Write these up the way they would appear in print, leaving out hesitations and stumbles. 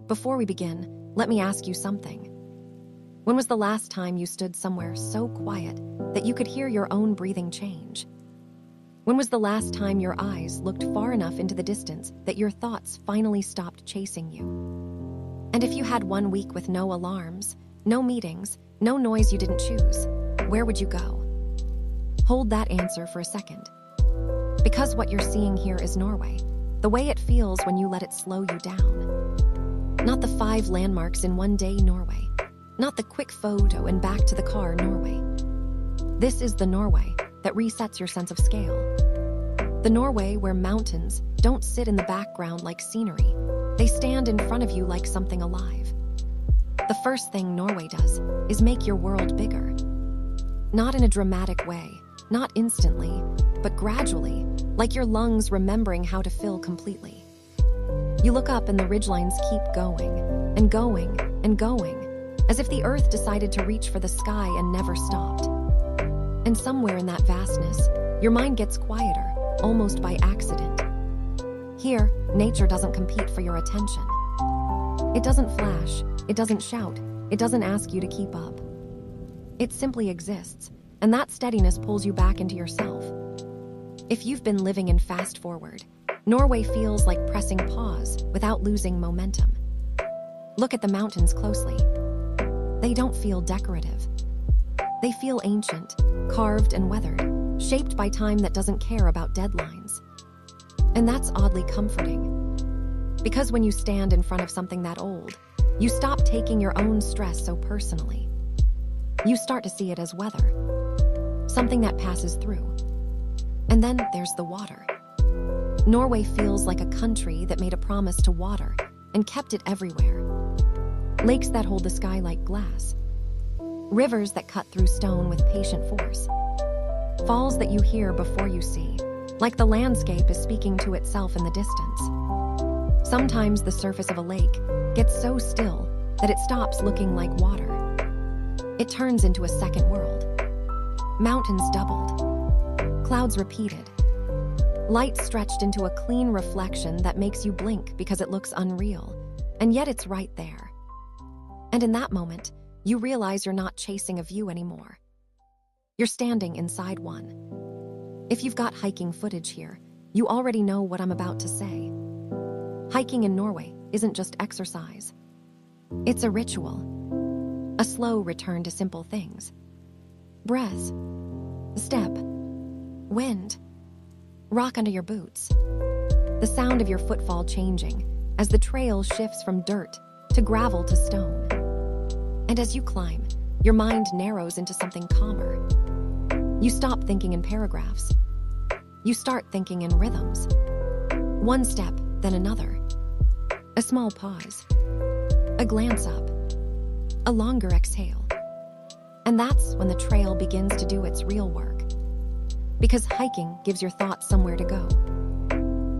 Before we begin, let me ask you something. When was the last time you stood somewhere so quiet that you could hear your own breathing change? When was the last time your eyes looked far enough into the distance that your thoughts finally stopped chasing you? And if you had 1 week with no alarms, no meetings, no noise you didn't choose, where would you go? Hold that answer for a second. Because what you're seeing here is Norway, the way it feels when you let it slow you down. Not the 5 landmarks in one day Norway, not the quick photo and back to the car Norway. This is the Norway that resets your sense of scale. The Norway where mountains don't sit in the background like scenery, they stand in front of you like something alive. The first thing Norway does is make your world bigger. Not in a dramatic way, not instantly, but gradually, like your lungs remembering how to fill completely. You look up and the ridgelines keep going, and going, and going, as if the earth decided to reach for the sky and never stopped. And somewhere in that vastness, your mind gets quieter, almost by accident. Here, nature doesn't compete for your attention. It doesn't flash, it doesn't shout, it doesn't ask you to keep up. It simply exists, and that steadiness pulls you back into yourself. If you've been living in fast forward, Norway feels like pressing pause without losing momentum. Look at the mountains closely. They don't feel decorative. They feel ancient, carved and weathered, shaped by time that doesn't care about deadlines. And that's oddly comforting. Because when you stand in front of something that old, you stop taking your own stress so personally. You start to see it as weather, something that passes through. And then there's the water. Norway feels like a country that made a promise to water and kept it everywhere. Lakes that hold the sky like glass. Rivers that cut through stone with patient force. Falls that you hear before you see, like the landscape is speaking to itself in the distance. Sometimes the surface of a lake gets so still that it stops looking like water. It turns into a second world. Mountains doubled. Clouds repeated. Light stretched into a clean reflection that makes you blink because it looks unreal, and yet it's right there. And in that moment, you realize you're not chasing a view anymore. You're standing inside one. If you've got hiking footage here, you already know what I'm about to say. Hiking in Norway isn't just exercise. It's a ritual. A slow return to simple things. Breath, step, wind, rock under your boots. The sound of your footfall changing as the trail shifts from dirt to gravel to stone. And as you climb, your mind narrows into something calmer. You stop thinking in paragraphs. You start thinking in rhythms. One step, then another. A small pause. A glance up. A longer exhale. And that's when the trail begins to do its real work. Because hiking gives your thoughts somewhere to go.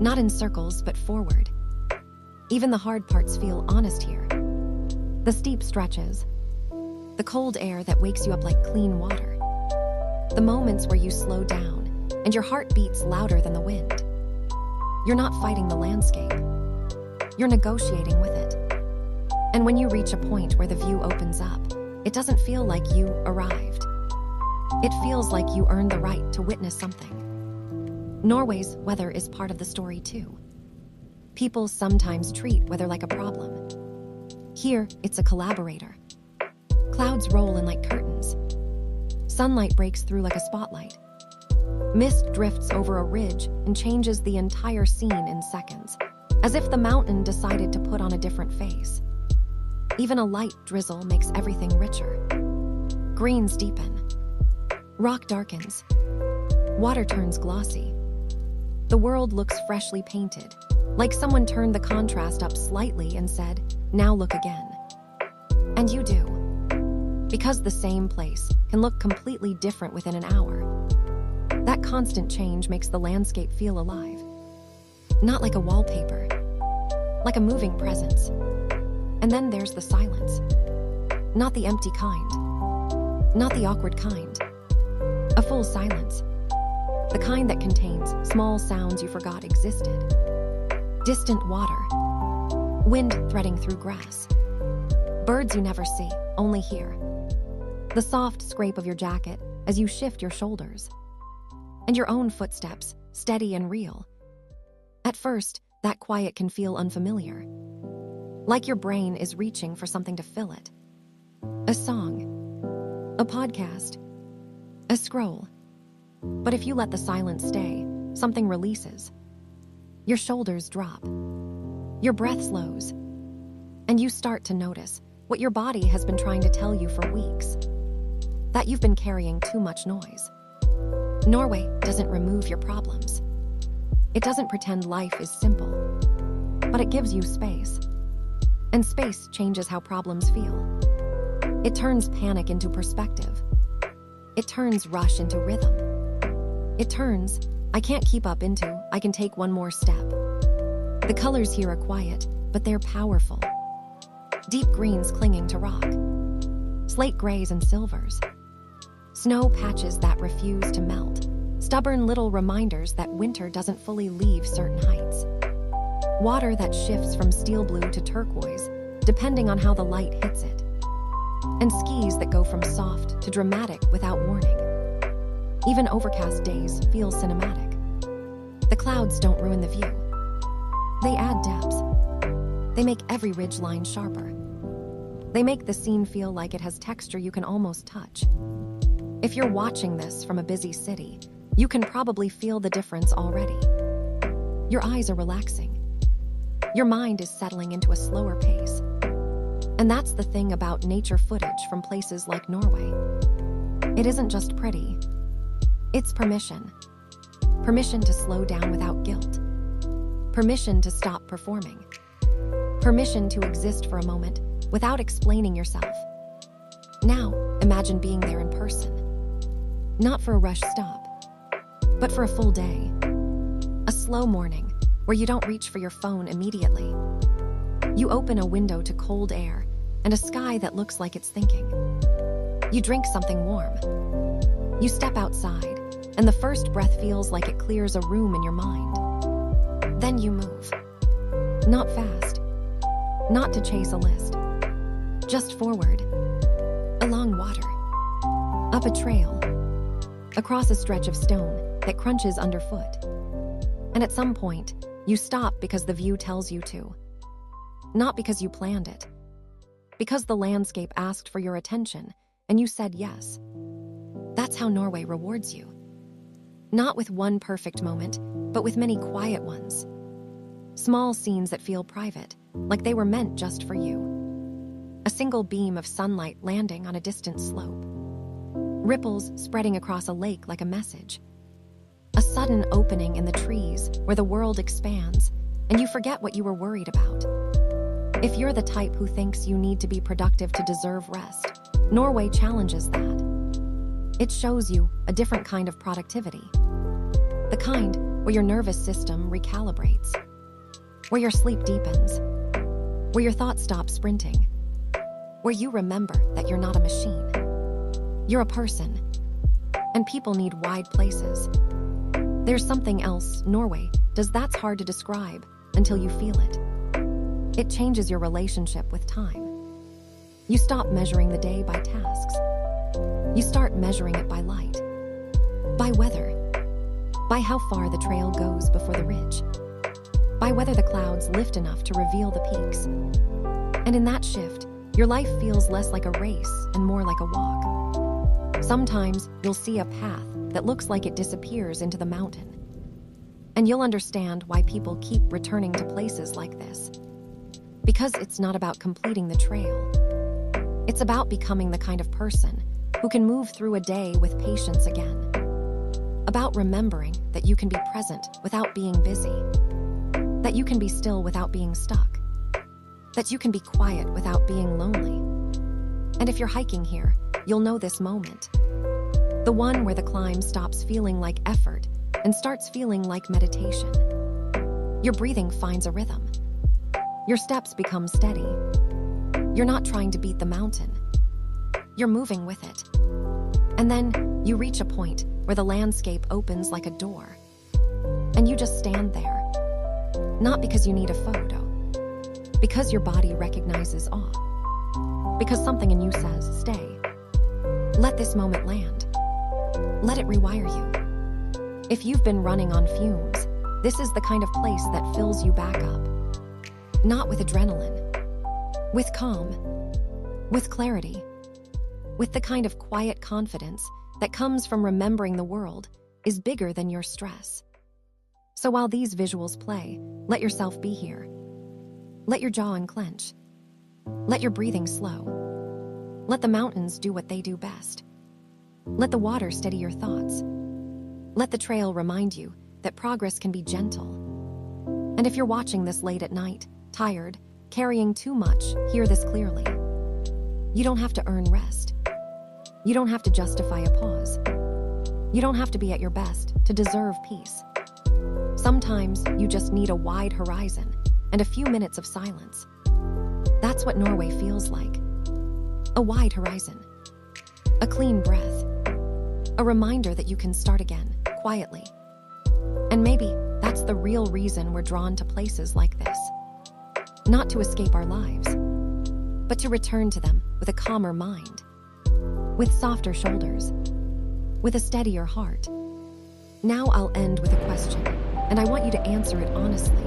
Not in circles, but forward. Even the hard parts feel honest here. The steep stretches. The cold air that wakes you up like clean water. The moments where you slow down and your heart beats louder than the wind. You're not fighting the landscape. You're negotiating with it. And when you reach a point where the view opens up, it doesn't feel like you arrived. It feels like you earned the right to witness something. Norway's weather is part of the story too. People sometimes treat weather like a problem. Here, it's a collaborator. Clouds roll in like curtains. Sunlight breaks through like a spotlight. Mist drifts over a ridge and changes the entire scene in seconds, as if the mountain decided to put on a different face. Even a light drizzle makes everything richer. Greens deepen. Rock darkens. Water turns glossy. The world looks freshly painted, like someone turned the contrast up slightly and said, "Now look again." And you do. Because the same place can look completely different within an hour. That constant change makes the landscape feel alive. Not like a wallpaper, like a moving presence. And then there's the silence. Not the empty kind. Not the awkward kind. A full silence. The kind that contains small sounds you forgot existed. Distant water. Wind threading through grass. Birds you never see, only hear. The soft scrape of your jacket as you shift your shoulders. And your own footsteps, steady and real. At first, that quiet can feel unfamiliar. Like your brain is reaching for something to fill it. A song. A podcast. A scroll. But if you let the silence stay, something releases. Your shoulders drop. Your breath slows. And you start to notice what your body has been trying to tell you for weeks. That you've been carrying too much noise. Norway doesn't remove your problems. It doesn't pretend life is simple. But it gives you space. And space changes how problems feel. It turns panic into perspective. It turns rush into rhythm. It turns, I can't keep up into, I can take one more step. The colors here are quiet, but they're powerful. Deep greens clinging to rock. Slate grays and silvers. Snow patches that refuse to melt. Stubborn little reminders that winter doesn't fully leave certain heights. Water that shifts from steel blue to turquoise, depending on how the light hits it. And skies that go from soft to dramatic without warning. Even overcast days feel cinematic. The clouds don't ruin the view. They add depth. They make every ridgeline sharper. They make the scene feel like it has texture you can almost touch. If you're watching this from a busy city, you can probably feel the difference already. Your eyes are relaxing. Your mind is settling into a slower pace. And that's the thing about nature footage from places like Norway. It isn't just pretty. It's permission. Permission to slow down without guilt. Permission to stop performing. Permission to exist for a moment without explaining yourself. Now, imagine being there in person. Not for a rush stop, but for a full day. A slow morning where you don't reach for your phone immediately. You open a window to cold air and a sky that looks like it's thinking. You drink something warm. You step outside, and the first breath feels like it clears a room in your mind. Then you move. Not fast. Not to chase a list. Just forward. Along water. Up a trail. Across a stretch of stone that crunches underfoot. And at some point, you stop because the view tells you to. Not because you planned it. Because the landscape asked for your attention, and you said yes. That's how Norway rewards you. Not with one perfect moment, but with many quiet ones. Small scenes that feel private, like they were meant just for you. A single beam of sunlight landing on a distant slope. Ripples spreading across a lake like a message. A sudden opening in the trees where the world expands, and you forget what you were worried about. If you're the type who thinks you need to be productive to deserve rest, Norway challenges that. It shows you a different kind of productivity. The kind where your nervous system recalibrates. Where your sleep deepens. Where your thoughts stop sprinting. Where you remember that you're not a machine. You're a person. And people need wide places. There's something else Norway does that's hard to describe until you feel it. It changes your relationship with time. You stop measuring the day by tasks. You start measuring it by light. By weather. By how far the trail goes before the ridge. By whether the clouds lift enough to reveal the peaks. And in that shift, your life feels less like a race and more like a walk. Sometimes you'll see a path that looks like it disappears into the mountain. And you'll understand why people keep returning to places like this. Because it's not about completing the trail. It's about becoming the kind of person who can move through a day with patience again. About remembering that you can be present without being busy. That you can be still without being stuck. That you can be quiet without being lonely. And if you're hiking here, you'll know this moment. The one where the climb stops feeling like effort and starts feeling like meditation. Your breathing finds a rhythm. Your steps become steady. You're not trying to beat the mountain. You're moving with it. And then you reach a point where the landscape opens like a door. And you just stand there. Not because you need a photo, Because your body recognizes awe. Because something in you says, stay. Let this moment land. Let it rewire you. If you've been running on fumes, this is the kind of place that fills you back up. Not with adrenaline, with calm, with clarity, with the kind of quiet confidence that comes from remembering the world is bigger than your stress. So while these visuals play, let yourself be here. Let your jaw unclench. Let your breathing slow. Let the mountains do what they do best. Let the water steady your thoughts. Let the trail remind you that progress can be gentle. And if you're watching this late at night, tired, carrying too much, hear this clearly. You don't have to earn rest. You don't have to justify a pause. You don't have to be at your best to deserve peace. Sometimes you just need a wide horizon and a few minutes of silence. That's what Norway feels like. A wide horizon. A clean breath. A reminder that you can start again, quietly. And maybe that's the real reason we're drawn to places like this. Not to escape our lives, but to return to them with a calmer mind, with softer shoulders, with a steadier heart. Now I'll end with a question, and I want you to answer it honestly.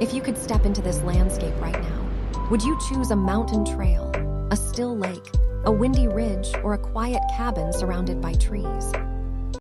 If you could step into this landscape right now, would you choose a mountain trail, a still lake, a windy ridge, or a quiet cabin surrounded by trees?